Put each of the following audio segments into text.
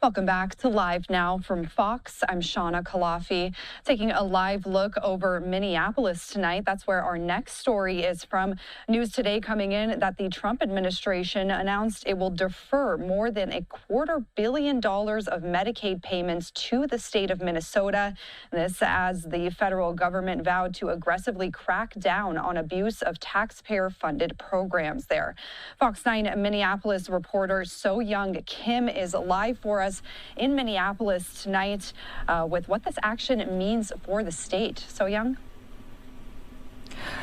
Welcome back to Live Now from Fox. I'm Shauna Kalafi, taking a live look over Minneapolis tonight. That's where our next story is from. News today coming in that the Trump administration announced it will defer more than $250 million of Medicaid payments to the state of Minnesota. This as the federal government vowed to aggressively crack down on abuse of taxpayer-funded programs there. Fox 9 Minneapolis reporter So Young Kim is live for us in Minneapolis tonight with what this action means for the state. So Young?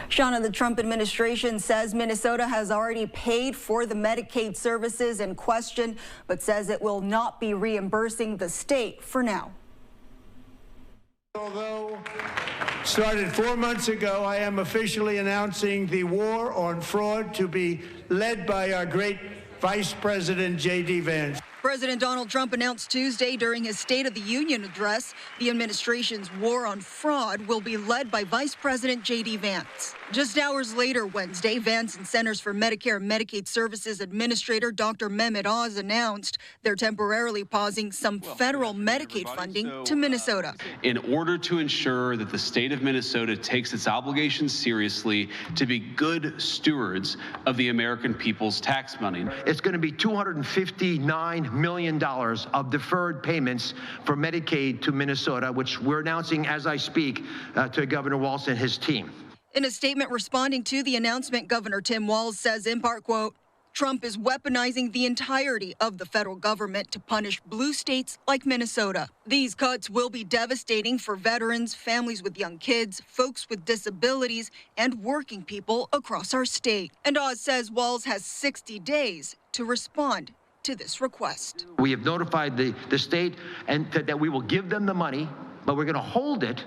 Shauna, the Trump administration says Minnesota has already paid for the Medicaid services in question, but says it will not be reimbursing the state for now. Although started 4 months ago, I am officially announcing the war on fraud to be led by our great Vice President J.D. Vance. President Donald Trump announced Tuesday during his State of the Union address the administration's war on fraud will be led by Vice President J.D. Vance. Just hours later Wednesday, Vance and Centers for Medicare Medicaid Services Administrator Dr. Mehmet Oz announced they're temporarily pausing some federal Medicaid funding to Minnesota. In order to ensure that the state of Minnesota takes its obligations seriously to be good stewards of the American people's tax money. It's going to be $259 million of deferred payments for Medicaid to Minnesota, which we're announcing as I speak to Governor Walz and his team. In a statement responding to the announcement, Governor Tim Walz says, in part, quote, Trump is weaponizing the entirety of the federal government to punish blue states like Minnesota. These cuts will be devastating for veterans, families with young kids, folks with disabilities, and working people across our state. And Oz says Walz has 60 days to respond to this request. We have notified the state and that we will give them the money, but we're going to hold it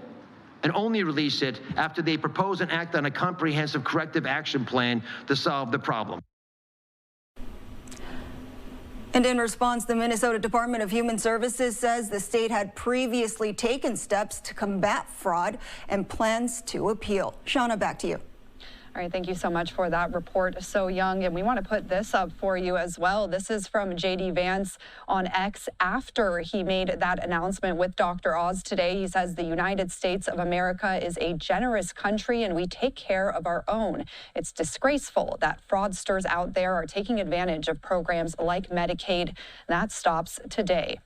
and only release it after they propose and act on a comprehensive corrective action plan to solve the problem. And in response, the Minnesota Department of Human Services says the state had previously taken steps to combat fraud and plans to appeal. Shauna, back to you. All right, thank you so much for that report, So Young. And we want to put this up for you as well. This is from J.D. Vance on X after he made that announcement with Dr. Oz today. He says the United States of America is a generous country and we take care of our own. It's disgraceful that fraudsters out there are taking advantage of programs like Medicaid. That stops today.